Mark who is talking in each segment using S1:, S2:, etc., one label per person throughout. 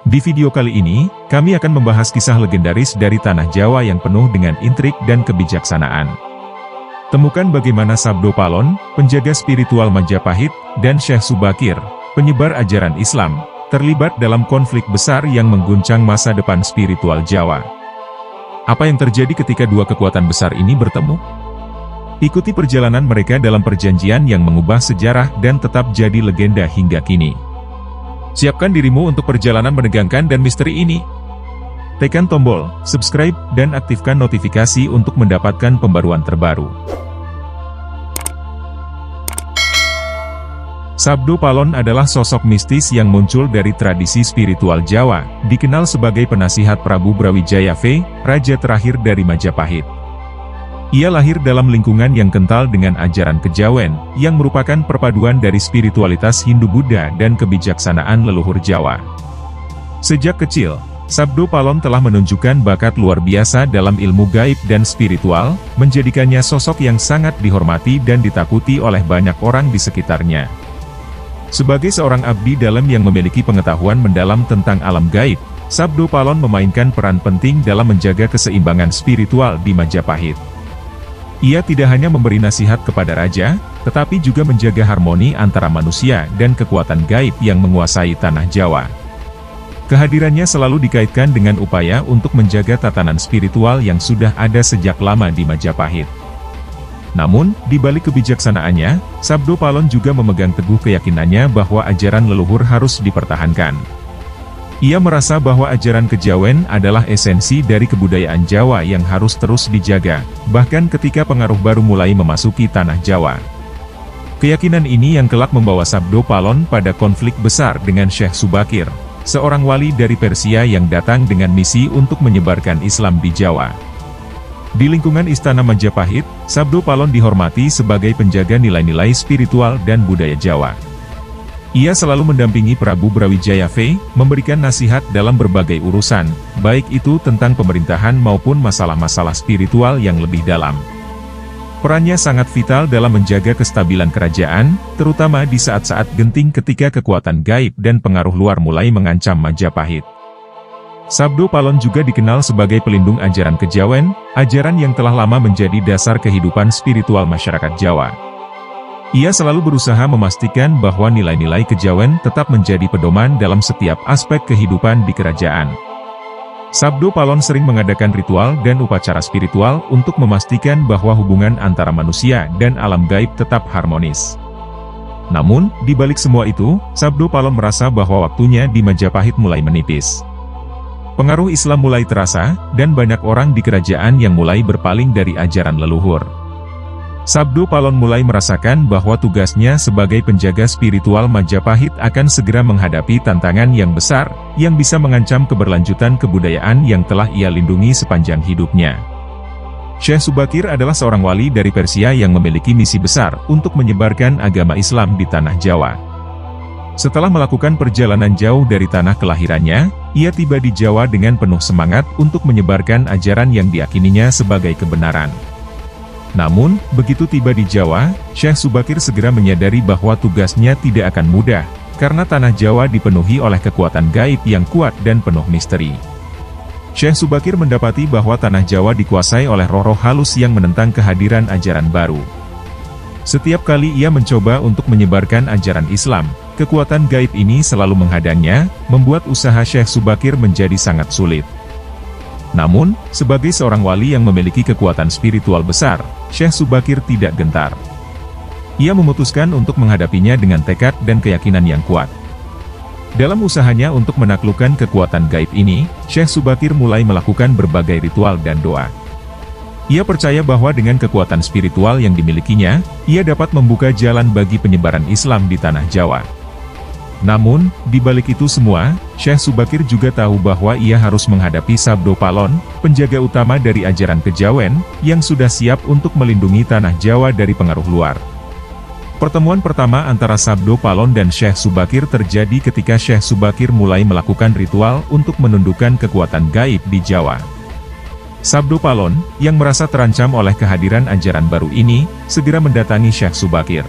S1: Di video kali ini, kami akan membahas kisah legendaris dari Tanah Jawa yang penuh dengan intrik dan kebijaksanaan. Temukan bagaimana Sabdo Palon, penjaga spiritual Majapahit, dan Syekh Subakir, penyebar ajaran Islam, terlibat dalam konflik besar yang mengguncang masa depan spiritual Jawa. Apa yang terjadi ketika dua kekuatan besar ini bertemu? Ikuti perjalanan mereka dalam perjanjian yang mengubah sejarah dan tetap jadi legenda hingga kini. Siapkan dirimu untuk perjalanan menegangkan dan misteri ini. Tekan tombol subscribe dan aktifkan notifikasi untuk mendapatkan pembaruan terbaru. Sabdo Palon adalah sosok mistis yang muncul dari tradisi spiritual Jawa, dikenal sebagai penasihat Prabu Brawijaya V, raja terakhir dari Majapahit. Ia lahir dalam lingkungan yang kental dengan ajaran kejawen, yang merupakan perpaduan dari spiritualitas Hindu-Buddha dan kebijaksanaan leluhur Jawa. Sejak kecil, Sabdo Palon telah menunjukkan bakat luar biasa dalam ilmu gaib dan spiritual, menjadikannya sosok yang sangat dihormati dan ditakuti oleh banyak orang di sekitarnya. Sebagai seorang abdi dalam yang memiliki pengetahuan mendalam tentang alam gaib, Sabdo Palon memainkan peran penting dalam menjaga keseimbangan spiritual di Majapahit. Ia tidak hanya memberi nasihat kepada raja, tetapi juga menjaga harmoni antara manusia dan kekuatan gaib yang menguasai tanah Jawa. Kehadirannya selalu dikaitkan dengan upaya untuk menjaga tatanan spiritual yang sudah ada sejak lama di Majapahit. Namun, di balik kebijaksanaannya, Sabdo Palon juga memegang teguh keyakinannya bahwa ajaran leluhur harus dipertahankan. Ia merasa bahwa ajaran kejawen adalah esensi dari kebudayaan Jawa yang harus terus dijaga, bahkan ketika pengaruh baru mulai memasuki tanah Jawa. Keyakinan ini yang kelak membawa Sabdo Palon pada konflik besar dengan Syekh Subakir, seorang wali dari Persia yang datang dengan misi untuk menyebarkan Islam di Jawa. Di lingkungan Istana Majapahit, Sabdo Palon dihormati sebagai penjaga nilai-nilai spiritual dan budaya Jawa. Ia selalu mendampingi Prabu Brawijaya V, memberikan nasihat dalam berbagai urusan, baik itu tentang pemerintahan maupun masalah-masalah spiritual yang lebih dalam. Perannya sangat vital dalam menjaga kestabilan kerajaan, terutama di saat-saat genting ketika kekuatan gaib dan pengaruh luar mulai mengancam Majapahit. Sabdo Palon juga dikenal sebagai pelindung ajaran kejawen, ajaran yang telah lama menjadi dasar kehidupan spiritual masyarakat Jawa. Ia selalu berusaha memastikan bahwa nilai-nilai kejawen tetap menjadi pedoman dalam setiap aspek kehidupan di kerajaan. Sabdo Palon sering mengadakan ritual dan upacara spiritual untuk memastikan bahwa hubungan antara manusia dan alam gaib tetap harmonis. Namun, di balik semua itu, Sabdo Palon merasa bahwa waktunya di Majapahit mulai menipis. Pengaruh Islam mulai terasa, dan banyak orang di kerajaan yang mulai berpaling dari ajaran leluhur. Sabdo Palon mulai merasakan bahwa tugasnya sebagai penjaga spiritual Majapahit akan segera menghadapi tantangan yang besar, yang bisa mengancam keberlanjutan kebudayaan yang telah ia lindungi sepanjang hidupnya. Syekh Subakir adalah seorang wali dari Persia yang memiliki misi besar untuk menyebarkan agama Islam di tanah Jawa. Setelah melakukan perjalanan jauh dari tanah kelahirannya, ia tiba di Jawa dengan penuh semangat untuk menyebarkan ajaran yang diyakininya sebagai kebenaran. Namun, begitu tiba di Jawa, Syekh Subakir segera menyadari bahwa tugasnya tidak akan mudah, karena tanah Jawa dipenuhi oleh kekuatan gaib yang kuat dan penuh misteri. Syekh Subakir mendapati bahwa tanah Jawa dikuasai oleh roh-roh halus yang menentang kehadiran ajaran baru. Setiap kali ia mencoba untuk menyebarkan ajaran Islam, kekuatan gaib ini selalu menghadangnya, membuat usaha Syekh Subakir menjadi sangat sulit. Namun, sebagai seorang wali yang memiliki kekuatan spiritual besar, Syekh Subakir tidak gentar. Ia memutuskan untuk menghadapinya dengan tekad dan keyakinan yang kuat. Dalam usahanya untuk menaklukkan kekuatan gaib ini, Syekh Subakir mulai melakukan berbagai ritual dan doa. Ia percaya bahwa dengan kekuatan spiritual yang dimilikinya, ia dapat membuka jalan bagi penyebaran Islam di tanah Jawa. Namun, di balik itu semua, Syekh Subakir juga tahu bahwa ia harus menghadapi Sabdo Palon, penjaga utama dari ajaran kejawen, yang sudah siap untuk melindungi tanah Jawa dari pengaruh luar. Pertemuan pertama antara Sabdo Palon dan Syekh Subakir terjadi ketika Syekh Subakir mulai melakukan ritual untuk menundukkan kekuatan gaib di Jawa. Sabdo Palon, yang merasa terancam oleh kehadiran ajaran baru ini, segera mendatangi Syekh Subakir.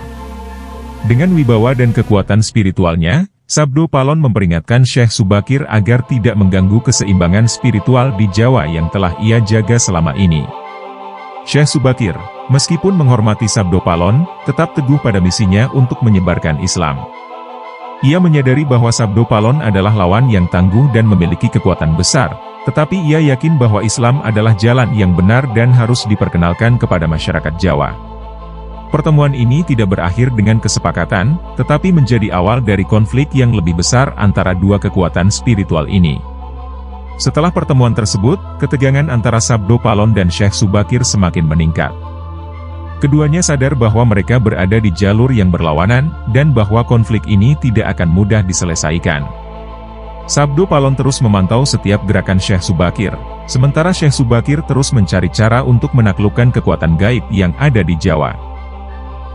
S1: Dengan wibawa dan kekuatan spiritualnya, Sabdo Palon memperingatkan Syekh Subakir agar tidak mengganggu keseimbangan spiritual di Jawa yang telah ia jaga selama ini. Syekh Subakir, meskipun menghormati Sabdo Palon, tetap teguh pada misinya untuk menyebarkan Islam. Ia menyadari bahwa Sabdo Palon adalah lawan yang tangguh dan memiliki kekuatan besar, tetapi ia yakin bahwa Islam adalah jalan yang benar dan harus diperkenalkan kepada masyarakat Jawa. Pertemuan ini tidak berakhir dengan kesepakatan, tetapi menjadi awal dari konflik yang lebih besar antara dua kekuatan spiritual ini. Setelah pertemuan tersebut, ketegangan antara Sabdo Palon dan Syekh Subakir semakin meningkat. Keduanya sadar bahwa mereka berada di jalur yang berlawanan, dan bahwa konflik ini tidak akan mudah diselesaikan. Sabdo Palon terus memantau setiap gerakan Syekh Subakir, sementara Syekh Subakir terus mencari cara untuk menaklukkan kekuatan gaib yang ada di Jawa.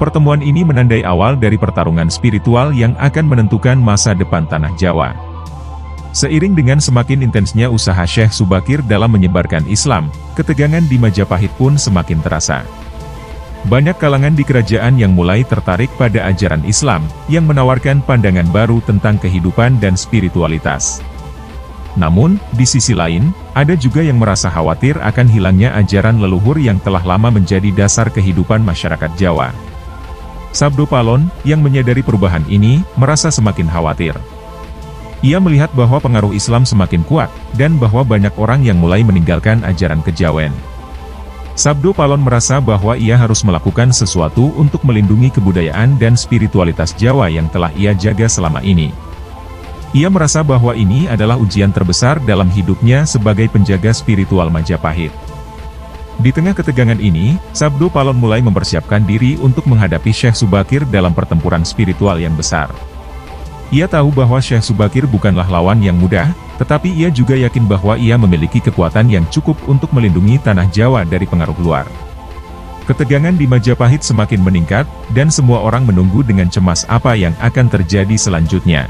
S1: Pertemuan ini menandai awal dari pertarungan spiritual yang akan menentukan masa depan tanah Jawa. Seiring dengan semakin intensnya usaha Syekh Subakir dalam menyebarkan Islam, ketegangan di Majapahit pun semakin terasa. Banyak kalangan di kerajaan yang mulai tertarik pada ajaran Islam, yang menawarkan pandangan baru tentang kehidupan dan spiritualitas. Namun, di sisi lain, ada juga yang merasa khawatir akan hilangnya ajaran leluhur yang telah lama menjadi dasar kehidupan masyarakat Jawa. Sabdo Palon, yang menyadari perubahan ini, merasa semakin khawatir. Ia melihat bahwa pengaruh Islam semakin kuat, dan bahwa banyak orang yang mulai meninggalkan ajaran kejawen. Sabdo Palon merasa bahwa ia harus melakukan sesuatu untuk melindungi kebudayaan dan spiritualitas Jawa yang telah ia jaga selama ini. Ia merasa bahwa ini adalah ujian terbesar dalam hidupnya sebagai penjaga spiritual Majapahit. Di tengah ketegangan ini, Sabdo Palon mulai mempersiapkan diri untuk menghadapi Syekh Subakir dalam pertempuran spiritual yang besar. Ia tahu bahwa Syekh Subakir bukanlah lawan yang mudah, tetapi ia juga yakin bahwa ia memiliki kekuatan yang cukup untuk melindungi tanah Jawa dari pengaruh luar. Ketegangan di Majapahit semakin meningkat, dan semua orang menunggu dengan cemas apa yang akan terjadi selanjutnya.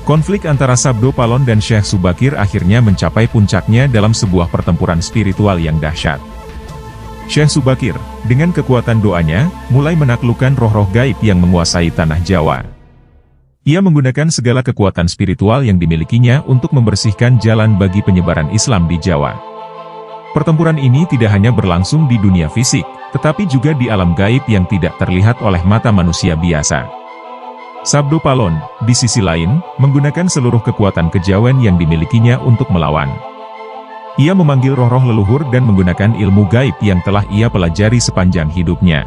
S1: Konflik antara Sabdo Palon dan Syekh Subakir akhirnya mencapai puncaknya dalam sebuah pertempuran spiritual yang dahsyat. Syekh Subakir, dengan kekuatan doanya, mulai menaklukkan roh-roh gaib yang menguasai tanah Jawa. Ia menggunakan segala kekuatan spiritual yang dimilikinya untuk membersihkan jalan bagi penyebaran Islam di Jawa. Pertempuran ini tidak hanya berlangsung di dunia fisik, tetapi juga di alam gaib yang tidak terlihat oleh mata manusia biasa. Sabdo Palon, di sisi lain, menggunakan seluruh kekuatan kejawen yang dimilikinya untuk melawan. Ia memanggil roh-roh leluhur dan menggunakan ilmu gaib yang telah ia pelajari sepanjang hidupnya.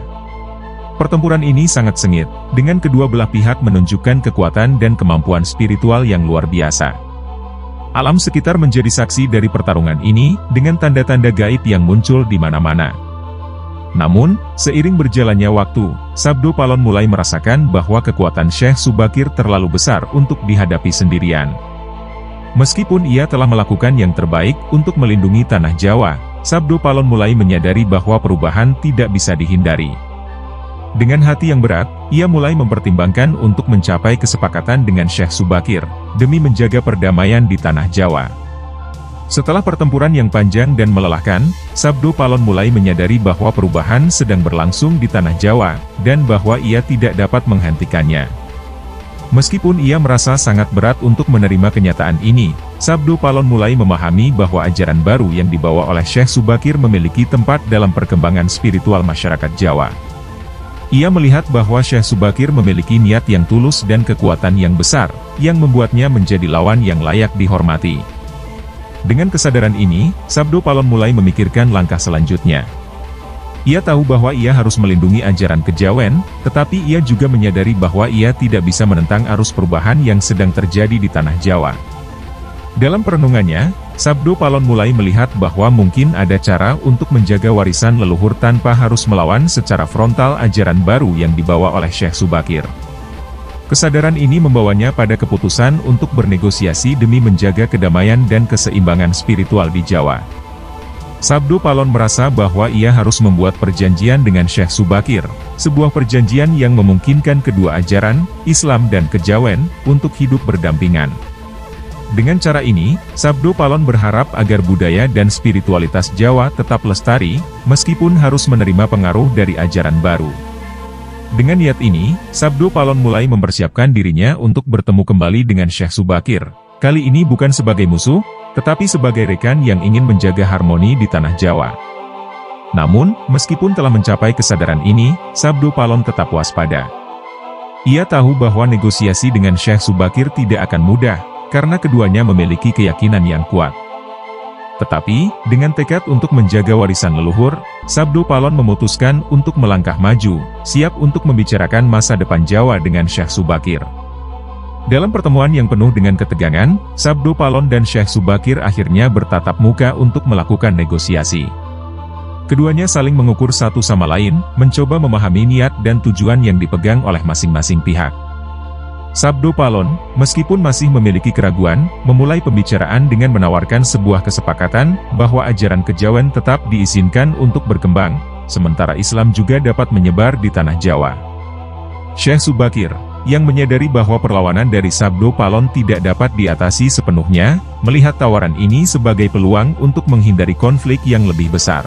S1: Pertempuran ini sangat sengit, dengan kedua belah pihak menunjukkan kekuatan dan kemampuan spiritual yang luar biasa. Alam sekitar menjadi saksi dari pertarungan ini, dengan tanda-tanda gaib yang muncul di mana-mana. Namun, seiring berjalannya waktu, Sabdo Palon mulai merasakan bahwa kekuatan Syekh Subakir terlalu besar untuk dihadapi sendirian. Meskipun ia telah melakukan yang terbaik untuk melindungi tanah Jawa, Sabdo Palon mulai menyadari bahwa perubahan tidak bisa dihindari. Dengan hati yang berat, ia mulai mempertimbangkan untuk mencapai kesepakatan dengan Syekh Subakir, demi menjaga perdamaian di tanah Jawa. Setelah pertempuran yang panjang dan melelahkan, Sabdo Palon mulai menyadari bahwa perubahan sedang berlangsung di tanah Jawa, dan bahwa ia tidak dapat menghentikannya. Meskipun ia merasa sangat berat untuk menerima kenyataan ini, Sabdo Palon mulai memahami bahwa ajaran baru yang dibawa oleh Syekh Subakir memiliki tempat dalam perkembangan spiritual masyarakat Jawa. Ia melihat bahwa Syekh Subakir memiliki niat yang tulus dan kekuatan yang besar, yang membuatnya menjadi lawan yang layak dihormati. Dengan kesadaran ini, Sabdo Palon mulai memikirkan langkah selanjutnya. Ia tahu bahwa ia harus melindungi ajaran kejawen, tetapi ia juga menyadari bahwa ia tidak bisa menentang arus perubahan yang sedang terjadi di tanah Jawa. Dalam perenungannya, Sabdo Palon mulai melihat bahwa mungkin ada cara untuk menjaga warisan leluhur tanpa harus melawan secara frontal ajaran baru yang dibawa oleh Syekh Subakir. Kesadaran ini membawanya pada keputusan untuk bernegosiasi demi menjaga kedamaian dan keseimbangan spiritual di Jawa. Sabdo Palon merasa bahwa ia harus membuat perjanjian dengan Syekh Subakir, sebuah perjanjian yang memungkinkan kedua ajaran, Islam dan kejawen, untuk hidup berdampingan. Dengan cara ini, Sabdo Palon berharap agar budaya dan spiritualitas Jawa tetap lestari, meskipun harus menerima pengaruh dari ajaran baru. Dengan niat ini, Sabdo Palon mulai mempersiapkan dirinya untuk bertemu kembali dengan Syekh Subakir. Kali ini bukan sebagai musuh, tetapi sebagai rekan yang ingin menjaga harmoni di tanah Jawa. Namun, meskipun telah mencapai kesadaran ini, Sabdo Palon tetap waspada. Ia tahu bahwa negosiasi dengan Syekh Subakir tidak akan mudah, karena keduanya memiliki keyakinan yang kuat. Tetapi, dengan tekad untuk menjaga warisan leluhur, Sabdo Palon memutuskan untuk melangkah maju, siap untuk membicarakan masa depan Jawa dengan Syekh Subakir. Dalam pertemuan yang penuh dengan ketegangan, Sabdo Palon dan Syekh Subakir akhirnya bertatap muka untuk melakukan negosiasi. Keduanya saling mengukur satu sama lain, mencoba memahami niat dan tujuan yang dipegang oleh masing-masing pihak. Sabdo Palon, meskipun masih memiliki keraguan, memulai pembicaraan dengan menawarkan sebuah kesepakatan bahwa ajaran kejawen tetap diizinkan untuk berkembang, sementara Islam juga dapat menyebar di tanah Jawa. Syekh Subakir, yang menyadari bahwa perlawanan dari Sabdo Palon tidak dapat diatasi sepenuhnya, melihat tawaran ini sebagai peluang untuk menghindari konflik yang lebih besar.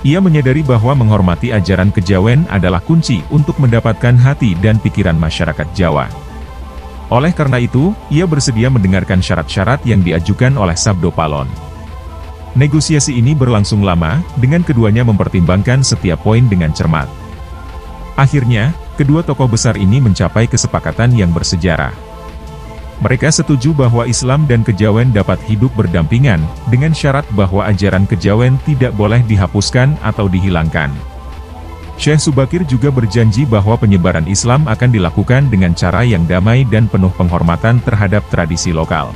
S1: Ia menyadari bahwa menghormati ajaran kejawen adalah kunci untuk mendapatkan hati dan pikiran masyarakat Jawa. Oleh karena itu, ia bersedia mendengarkan syarat-syarat yang diajukan oleh Sabdo Palon. Negosiasi ini berlangsung lama, dengan keduanya mempertimbangkan setiap poin dengan cermat. Akhirnya, kedua tokoh besar ini mencapai kesepakatan yang bersejarah. Mereka setuju bahwa Islam dan kejawen dapat hidup berdampingan, dengan syarat bahwa ajaran kejawen tidak boleh dihapuskan atau dihilangkan. Syekh Subakir juga berjanji bahwa penyebaran Islam akan dilakukan dengan cara yang damai dan penuh penghormatan terhadap tradisi lokal.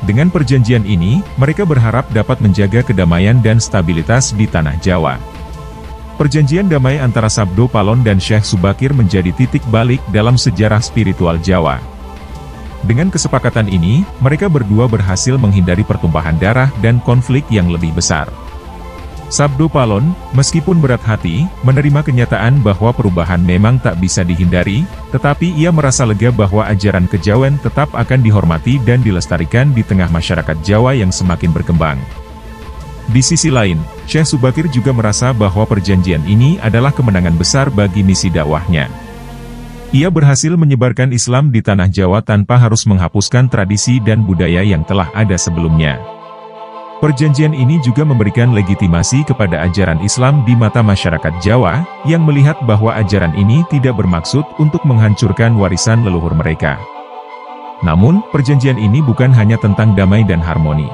S1: Dengan perjanjian ini, mereka berharap dapat menjaga kedamaian dan stabilitas di tanah Jawa. Perjanjian damai antara Sabdo Palon dan Syekh Subakir menjadi titik balik dalam sejarah spiritual Jawa. Dengan kesepakatan ini, mereka berdua berhasil menghindari pertumpahan darah dan konflik yang lebih besar. Sabdo Palon, meskipun berat hati, menerima kenyataan bahwa perubahan memang tak bisa dihindari, tetapi ia merasa lega bahwa ajaran kejawen tetap akan dihormati dan dilestarikan di tengah masyarakat Jawa yang semakin berkembang. Di sisi lain, Syekh Subakir juga merasa bahwa perjanjian ini adalah kemenangan besar bagi misi dakwahnya. Ia berhasil menyebarkan Islam di tanah Jawa tanpa harus menghapuskan tradisi dan budaya yang telah ada sebelumnya. Perjanjian ini juga memberikan legitimasi kepada ajaran Islam di mata masyarakat Jawa, yang melihat bahwa ajaran ini tidak bermaksud untuk menghancurkan warisan leluhur mereka. Namun, perjanjian ini bukan hanya tentang damai dan harmoni.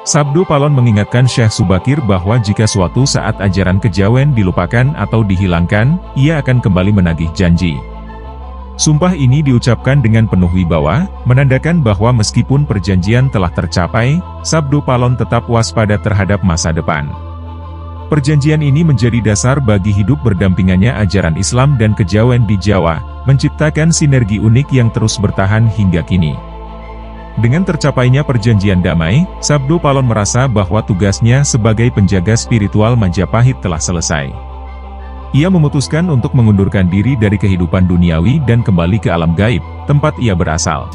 S1: Sabdo Palon mengingatkan Syekh Subakir bahwa jika suatu saat ajaran kejawen dilupakan atau dihilangkan, ia akan kembali menagih janji. Sumpah ini diucapkan dengan penuh wibawa, menandakan bahwa meskipun perjanjian telah tercapai, Sabdo Palon tetap waspada terhadap masa depan. Perjanjian ini menjadi dasar bagi hidup berdampingannya ajaran Islam dan kejawen di Jawa, menciptakan sinergi unik yang terus bertahan hingga kini. Dengan tercapainya perjanjian damai, Sabdo Palon merasa bahwa tugasnya sebagai penjaga spiritual Majapahit telah selesai. Ia memutuskan untuk mengundurkan diri dari kehidupan duniawi dan kembali ke alam gaib, tempat ia berasal.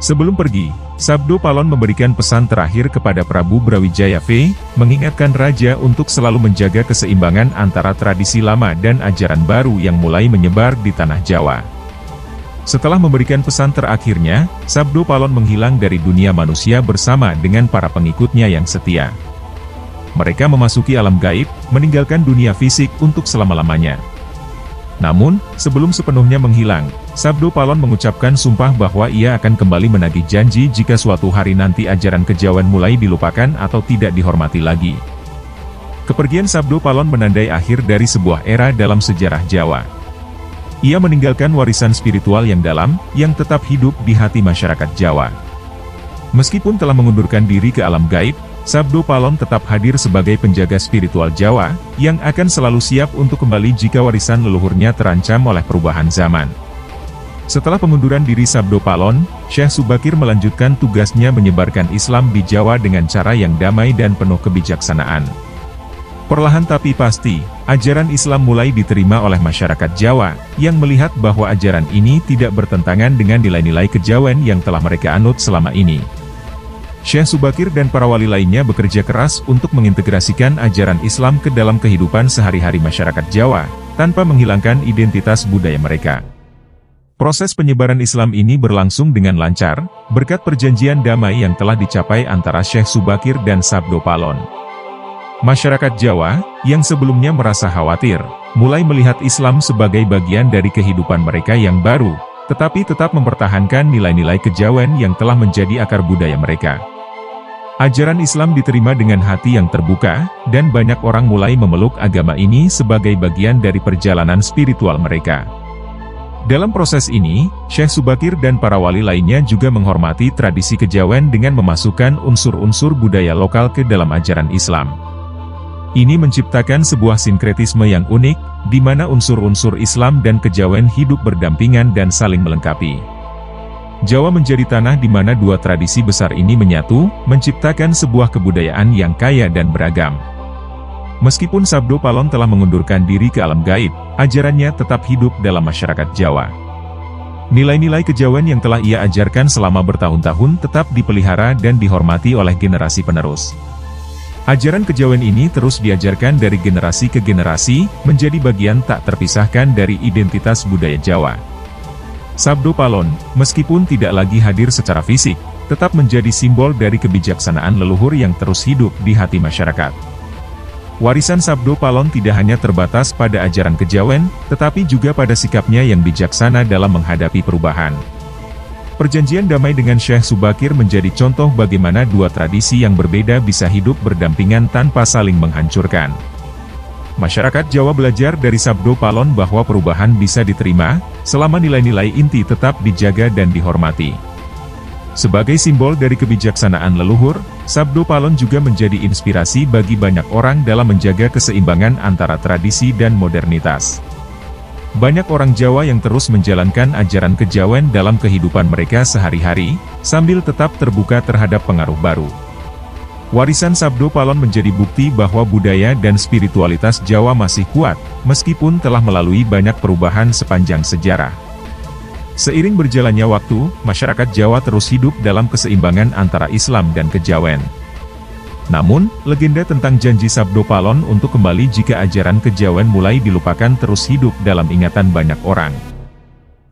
S1: Sebelum pergi, Sabdo Palon memberikan pesan terakhir kepada Prabu Brawijaya V, mengingatkan Raja untuk selalu menjaga keseimbangan antara tradisi lama dan ajaran baru yang mulai menyebar di tanah Jawa. Setelah memberikan pesan terakhirnya, Sabdo Palon menghilang dari dunia manusia bersama dengan para pengikutnya yang setia. Mereka memasuki alam gaib, meninggalkan dunia fisik untuk selama-lamanya. Namun, sebelum sepenuhnya menghilang, Sabdo Palon mengucapkan sumpah bahwa ia akan kembali menagih janji jika suatu hari nanti ajaran kejawen mulai dilupakan atau tidak dihormati lagi. Kepergian Sabdo Palon menandai akhir dari sebuah era dalam sejarah Jawa. Ia meninggalkan warisan spiritual yang dalam, yang tetap hidup di hati masyarakat Jawa. Meskipun telah mengundurkan diri ke alam gaib, Sabdo Palon tetap hadir sebagai penjaga spiritual Jawa, yang akan selalu siap untuk kembali jika warisan leluhurnya terancam oleh perubahan zaman. Setelah pengunduran diri Sabdo Palon, Syekh Subakir melanjutkan tugasnya menyebarkan Islam di Jawa dengan cara yang damai dan penuh kebijaksanaan. Perlahan tapi pasti, ajaran Islam mulai diterima oleh masyarakat Jawa, yang melihat bahwa ajaran ini tidak bertentangan dengan nilai-nilai kejawen yang telah mereka anut selama ini. Syekh Subakir dan para wali lainnya bekerja keras untuk mengintegrasikan ajaran Islam ke dalam kehidupan sehari-hari masyarakat Jawa, tanpa menghilangkan identitas budaya mereka. Proses penyebaran Islam ini berlangsung dengan lancar, berkat perjanjian damai yang telah dicapai antara Syekh Subakir dan Sabdo Palon. Masyarakat Jawa, yang sebelumnya merasa khawatir, mulai melihat Islam sebagai bagian dari kehidupan mereka yang baru, tetapi tetap mempertahankan nilai-nilai kejawen yang telah menjadi akar budaya mereka. Ajaran Islam diterima dengan hati yang terbuka, dan banyak orang mulai memeluk agama ini sebagai bagian dari perjalanan spiritual mereka. Dalam proses ini, Syekh Subakir dan para wali lainnya juga menghormati tradisi kejawen dengan memasukkan unsur-unsur budaya lokal ke dalam ajaran Islam. Ini menciptakan sebuah sinkretisme yang unik, di mana unsur-unsur Islam dan kejawen hidup berdampingan dan saling melengkapi. Jawa menjadi tanah di mana dua tradisi besar ini menyatu, menciptakan sebuah kebudayaan yang kaya dan beragam. Meskipun Sabdo Palon telah mengundurkan diri ke alam gaib, ajarannya tetap hidup dalam masyarakat Jawa. Nilai-nilai kejawen yang telah ia ajarkan selama bertahun-tahun tetap dipelihara dan dihormati oleh generasi penerus. Ajaran kejawen ini terus diajarkan dari generasi ke generasi, menjadi bagian tak terpisahkan dari identitas budaya Jawa. Sabdo Palon, meskipun tidak lagi hadir secara fisik, tetap menjadi simbol dari kebijaksanaan leluhur yang terus hidup di hati masyarakat. Warisan Sabdo Palon tidak hanya terbatas pada ajaran kejawen, tetapi juga pada sikapnya yang bijaksana dalam menghadapi perubahan. Perjanjian damai dengan Syekh Subakir menjadi contoh bagaimana dua tradisi yang berbeda bisa hidup berdampingan tanpa saling menghancurkan. Masyarakat Jawa belajar dari Sabdo Palon bahwa perubahan bisa diterima, selama nilai-nilai inti tetap dijaga dan dihormati. Sebagai simbol dari kebijaksanaan leluhur, Sabdo Palon juga menjadi inspirasi bagi banyak orang dalam menjaga keseimbangan antara tradisi dan modernitas. Banyak orang Jawa yang terus menjalankan ajaran kejawen dalam kehidupan mereka sehari-hari, sambil tetap terbuka terhadap pengaruh baru. Warisan Sabdo Palon menjadi bukti bahwa budaya dan spiritualitas Jawa masih kuat, meskipun telah melalui banyak perubahan sepanjang sejarah. Seiring berjalannya waktu, masyarakat Jawa terus hidup dalam keseimbangan antara Islam dan kejawen. Namun, legenda tentang janji Sabdo Palon untuk kembali jika ajaran kejawen mulai dilupakan terus hidup dalam ingatan banyak orang.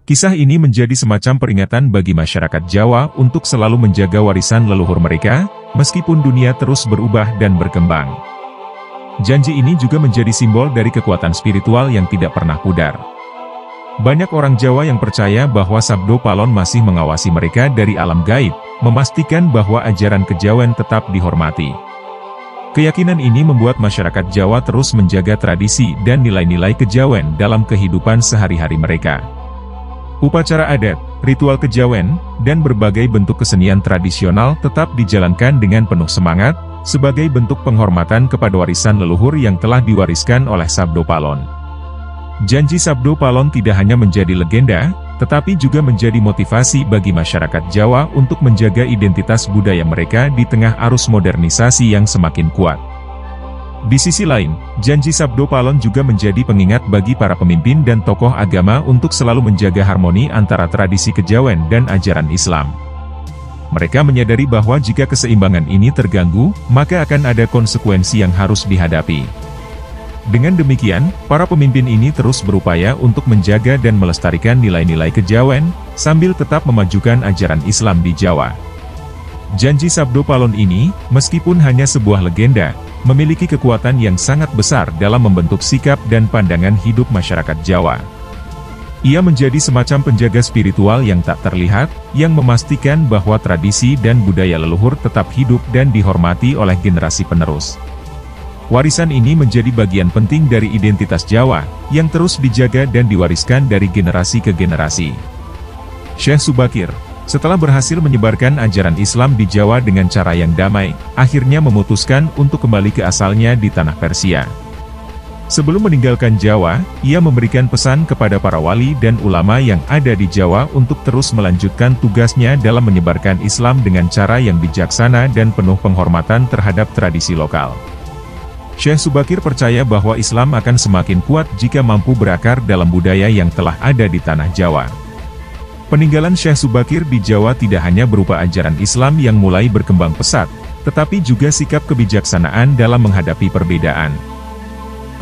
S1: Kisah ini menjadi semacam peringatan bagi masyarakat Jawa untuk selalu menjaga warisan leluhur mereka, meskipun dunia terus berubah dan berkembang. Janji ini juga menjadi simbol dari kekuatan spiritual yang tidak pernah pudar. Banyak orang Jawa yang percaya bahwa Sabdo Palon masih mengawasi mereka dari alam gaib, memastikan bahwa ajaran kejawen tetap dihormati. Keyakinan ini membuat masyarakat Jawa terus menjaga tradisi dan nilai-nilai kejawen dalam kehidupan sehari-hari mereka. Upacara adat, ritual kejawen, dan berbagai bentuk kesenian tradisional tetap dijalankan dengan penuh semangat, sebagai bentuk penghormatan kepada warisan leluhur yang telah diwariskan oleh Sabdo Palon. Janji Sabdo Palon tidak hanya menjadi legenda, tetapi juga menjadi motivasi bagi masyarakat Jawa untuk menjaga identitas budaya mereka di tengah arus modernisasi yang semakin kuat. Di sisi lain, janji Sabdo Palon juga menjadi pengingat bagi para pemimpin dan tokoh agama untuk selalu menjaga harmoni antara tradisi kejawen dan ajaran Islam. Mereka menyadari bahwa jika keseimbangan ini terganggu, maka akan ada konsekuensi yang harus dihadapi. Dengan demikian, para pemimpin ini terus berupaya untuk menjaga dan melestarikan nilai-nilai kejawen, sambil tetap memajukan ajaran Islam di Jawa. Janji Sabdo Palon ini, meskipun hanya sebuah legenda, memiliki kekuatan yang sangat besar dalam membentuk sikap dan pandangan hidup masyarakat Jawa. Ia menjadi semacam penjaga spiritual yang tak terlihat, yang memastikan bahwa tradisi dan budaya leluhur tetap hidup dan dihormati oleh generasi penerus. Warisan ini menjadi bagian penting dari identitas Jawa, yang terus dijaga dan diwariskan dari generasi ke generasi. Syekh Subakir, setelah berhasil menyebarkan ajaran Islam di Jawa dengan cara yang damai, akhirnya memutuskan untuk kembali ke asalnya di tanah Persia. Sebelum meninggalkan Jawa, ia memberikan pesan kepada para wali dan ulama yang ada di Jawa untuk terus melanjutkan tugasnya dalam menyebarkan Islam dengan cara yang bijaksana dan penuh penghormatan terhadap tradisi lokal. Syekh Subakir percaya bahwa Islam akan semakin kuat jika mampu berakar dalam budaya yang telah ada di tanah Jawa. Peninggalan Syekh Subakir di Jawa tidak hanya berupa ajaran Islam yang mulai berkembang pesat, tetapi juga sikap kebijaksanaan dalam menghadapi perbedaan.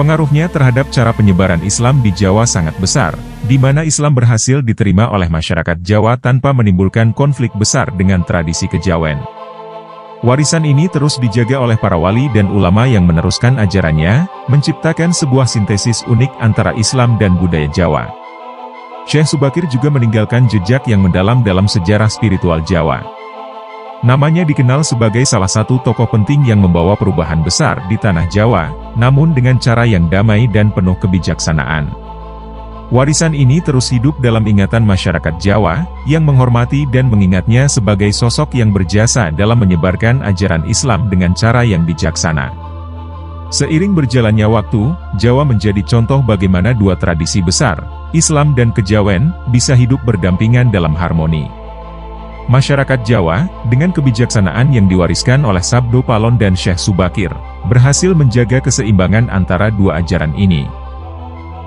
S1: Pengaruhnya terhadap cara penyebaran Islam di Jawa sangat besar, di mana Islam berhasil diterima oleh masyarakat Jawa tanpa menimbulkan konflik besar dengan tradisi kejawen. Warisan ini terus dijaga oleh para wali dan ulama yang meneruskan ajarannya, menciptakan sebuah sintesis unik antara Islam dan budaya Jawa. Syekh Subakir juga meninggalkan jejak yang mendalam dalam sejarah spiritual Jawa. Namanya dikenal sebagai salah satu tokoh penting yang membawa perubahan besar di tanah Jawa, namun dengan cara yang damai dan penuh kebijaksanaan. Warisan ini terus hidup dalam ingatan masyarakat Jawa, yang menghormati dan mengingatnya sebagai sosok yang berjasa dalam menyebarkan ajaran Islam dengan cara yang bijaksana. Seiring berjalannya waktu, Jawa menjadi contoh bagaimana dua tradisi besar, Islam dan kejawen, bisa hidup berdampingan dalam harmoni. Masyarakat Jawa, dengan kebijaksanaan yang diwariskan oleh Sabdo Palon dan Syekh Subakir, berhasil menjaga keseimbangan antara dua ajaran ini.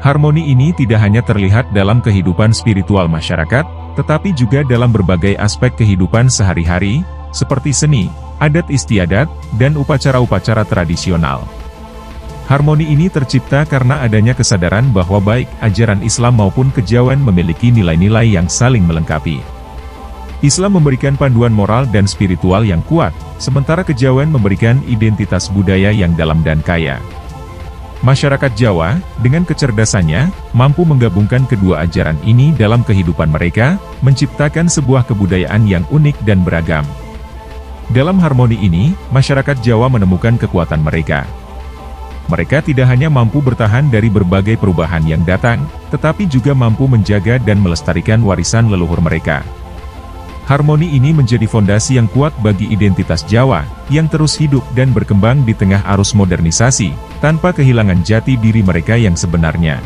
S1: Harmoni ini tidak hanya terlihat dalam kehidupan spiritual masyarakat, tetapi juga dalam berbagai aspek kehidupan sehari-hari, seperti seni, adat istiadat, dan upacara-upacara tradisional. Harmoni ini tercipta karena adanya kesadaran bahwa baik ajaran Islam maupun kejawen memiliki nilai-nilai yang saling melengkapi. Islam memberikan panduan moral dan spiritual yang kuat, sementara kejawen memberikan identitas budaya yang dalam dan kaya. Masyarakat Jawa, dengan kecerdasannya, mampu menggabungkan kedua ajaran ini dalam kehidupan mereka, menciptakan sebuah kebudayaan yang unik dan beragam. Dalam harmoni ini, masyarakat Jawa menemukan kekuatan mereka. Mereka tidak hanya mampu bertahan dari berbagai perubahan yang datang, tetapi juga mampu menjaga dan melestarikan warisan leluhur mereka. Harmoni ini menjadi fondasi yang kuat bagi identitas Jawa, yang terus hidup dan berkembang di tengah arus modernisasi, tanpa kehilangan jati diri mereka yang sebenarnya.